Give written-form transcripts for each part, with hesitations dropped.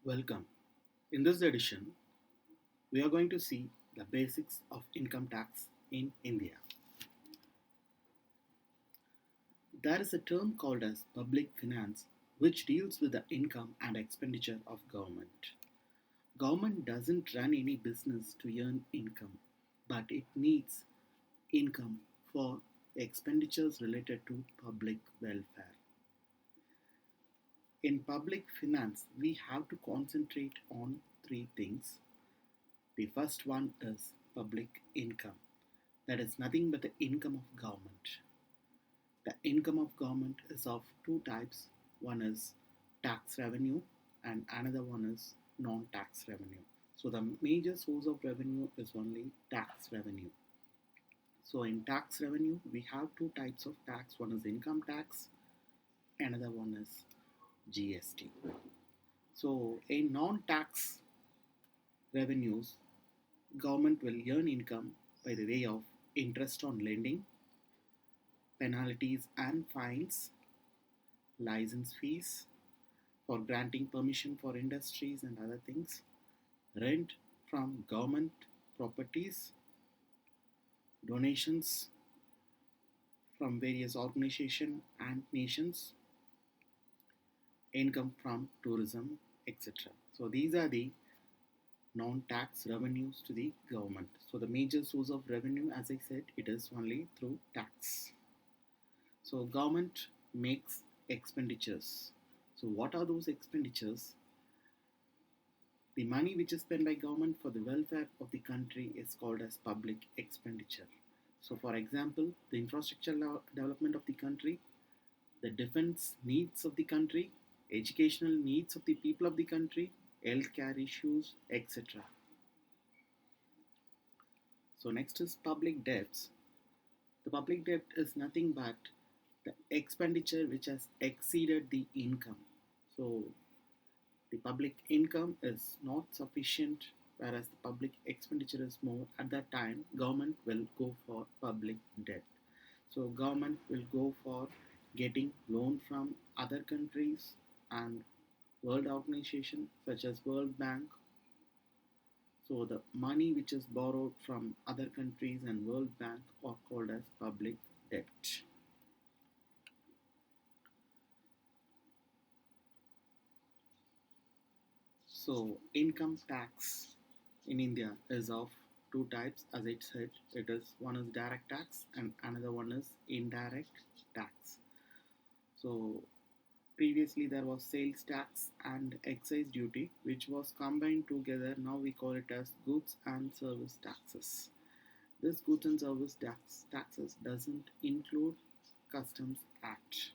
Welcome. In this edition, we are going to see the basics of income tax in India. There is a term called as public finance which deals with the income and expenditure of government. Government doesn't run any business to earn income, but it needs income for expenditures related to public welfare. In public finance, we have to concentrate on three things. The first one is public income. That is nothing but the income of government. The income of government is of two types. One is tax revenue and another one is non-tax revenue. So the major source of revenue is only tax revenue. So in tax revenue, we have two types of tax. One is income tax, another one is GST. So in non-tax revenues, government will earn income by the way of interest on lending, penalties and fines, license fees for granting permission for industries and other things, rent from government properties, donations from various organizations and nations, income from tourism, etc. So these are the non-tax revenues to the government. So the major source of revenue, as I said, it is only through tax. So government makes expenditures. So what are those expenditures? The money which is spent by government for the welfare of the country is called as public expenditure. So for example, the infrastructure development of the country, the defense needs of the country, educational needs of the people of the country, healthcare issues, etc. So next is public debts. The public debt is nothing but the expenditure which has exceeded the income. So the public income is not sufficient, whereas the public expenditure is more. At that time, government will go for public debt. So government will go for getting loan from other countries and world organizations such as World Bank. So the money which is borrowed from other countries and World Bank are called as public debt. So income tax in India is of two types. As I said, it is one is direct tax and another one is indirect tax. So previously there was sales tax and excise duty which was combined together. Now we call it as goods and service taxes. This goods and service taxes doesn't include customs act.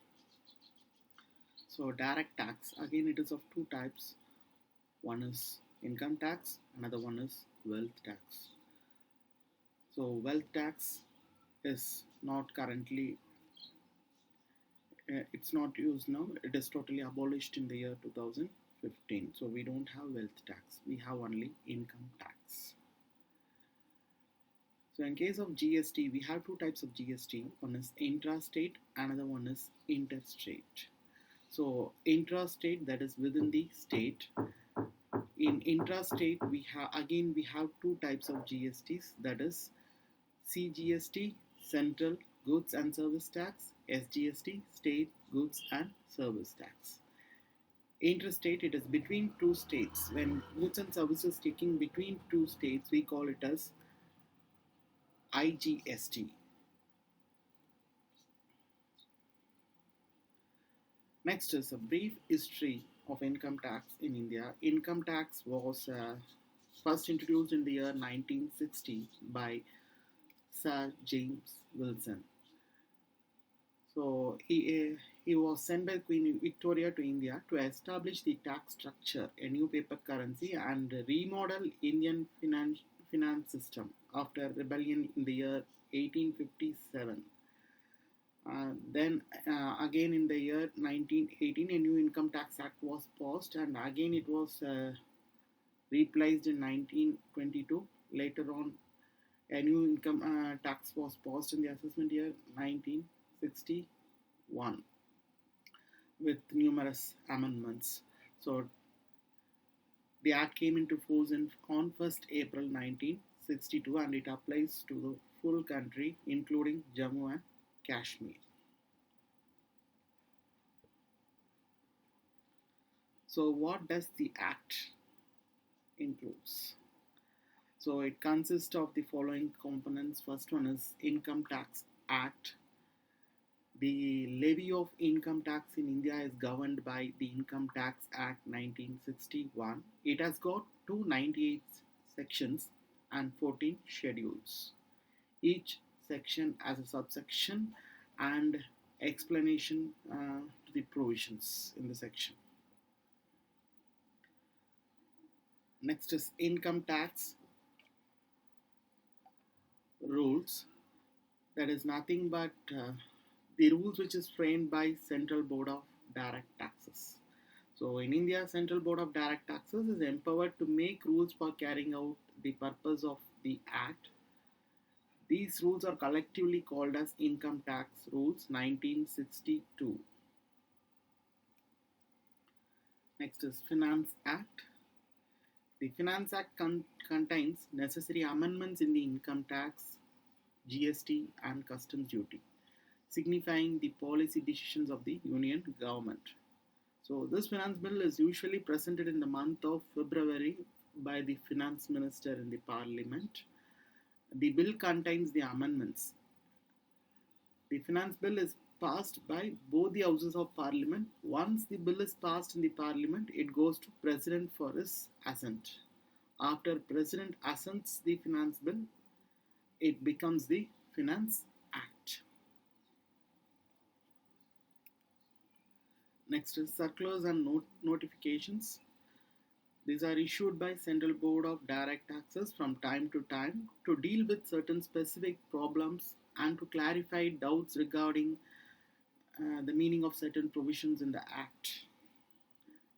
So direct tax, again, it is of two types. One is income tax, another one is wealth tax. So wealth tax is not currently, it's not used now. It is totally abolished in the year 2015. So we don't have wealth tax. We have only income tax. So in case of GST, we have two types of GST. One is intrastate, another one is interstate. So intrastate, that is within the state. In intrastate, we have two types of GSTs. That is CGST, Central Goods and Service Tax, SGST, State Goods and Service Tax. Interstate, it is between two states. When goods and services taking between two states, we call it as IGST. Next is a brief history of income tax in India. Income tax was first introduced in the year 1960 by Sir James Wilson. So he was sent by Queen Victoria to India to establish the tax structure, a new paper currency, and remodel Indian finance system after rebellion in the year 1857. Then again in the year 1918, a new income tax act was passed, and again it was replaced in 1922. Later on, a new income tax was passed in the assessment year 1961 with numerous amendments. So The Act came into force on 1st April 1962 and it applies to the full country including Jammu and Kashmir. So what does the Act includes? So it consists of the following components. First one is Income Tax Act. The levy of income tax in India is governed by the Income Tax Act 1961. It has got 298 sections and 14 schedules. Each section has a subsection and explanation to the provisions in the section. Next is income tax rules. That is nothing but the rules which is framed by Central Board of Direct Taxes. So in India, Central Board of Direct Taxes is empowered to make rules for carrying out the purpose of the Act. These rules are collectively called as Income Tax Rules 1962. Next is Finance Act. The Finance Act contains necessary amendments in the income tax, GST and customs duty, signifying the policy decisions of the Union government. So this finance bill is usually presented in the month of February by the finance minister in the parliament. The bill contains the amendments. The finance bill is passed by both the houses of parliament. Once the bill is passed in the parliament, it goes to president for his assent. After president assents the finance bill, it becomes the Finance Act. Next is circulars and notifications. These are issued by Central Board of Direct Taxes from time to time to deal with certain specific problems and to clarify doubts regarding the meaning of certain provisions in the Act.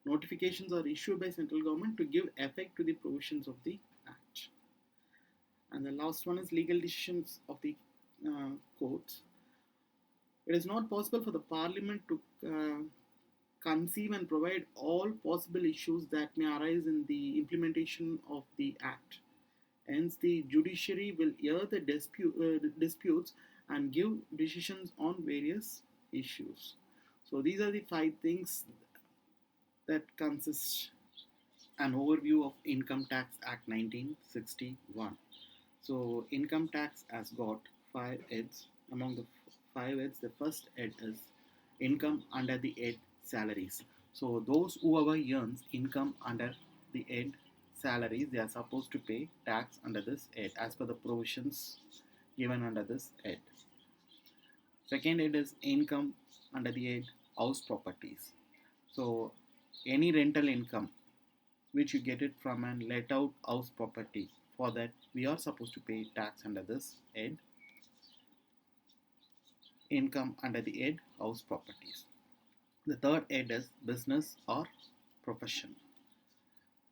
Notifications are issued by central government to give effect to the provisions of the Act. And the last one is legal decisions of the courts. It is not possible for the Parliament to conceive and provide all possible issues that may arise in the implementation of the Act. Hence, the judiciary will hear the disputes and give decisions on various issues. So, these are the five things that consist an overview of Income Tax Act 1961. So, income tax has got five heads. Among the five heads, the first head is income under the head salaries. So, those whoever earns income under the head salaries, they are supposed to pay tax under this head as per the provisions given under this head. Second head is income under the head house properties. So, any rental income which you get it from an let out house property, for that we are supposed to pay tax under this head. Income under the head house properties. The third head is business or profession.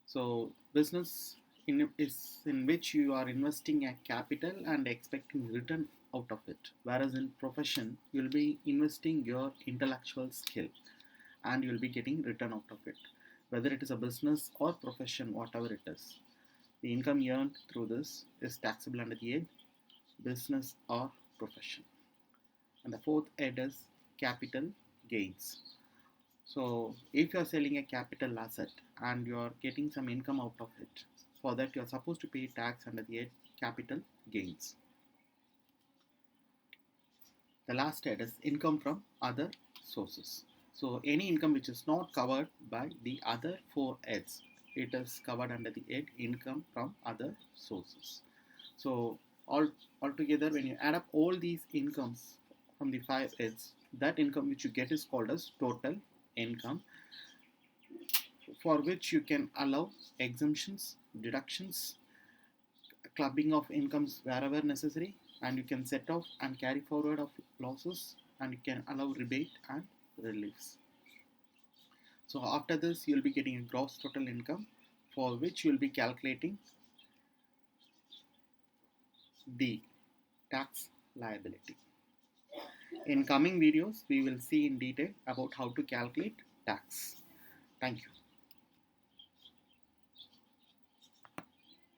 So business is in which you are investing a capital and expecting return out of it, whereas in profession you will be investing your intellectual skill and you will be getting return out of it, whether it is a business or profession, whatever it is. The income earned through this is taxable under the head business or profession. And the fourth head is capital gains. So if you are selling a capital asset and you are getting some income out of it, for that you are supposed to pay tax under the head capital gains. The last head is income from other sources. So any income which is not covered by the other four heads, it is covered under the head income from other sources. So altogether, when you add up all these incomes from the five heads, that income which you get is called as total income, for which you can allow exemptions, deductions, clubbing of incomes wherever necessary, and you can set off and carry forward of losses, and you can allow rebate and reliefs. So after this, you will be getting a gross total income, for which you will be calculating the tax liability. In coming videos, we will see in detail about how to calculate tax. Thank you.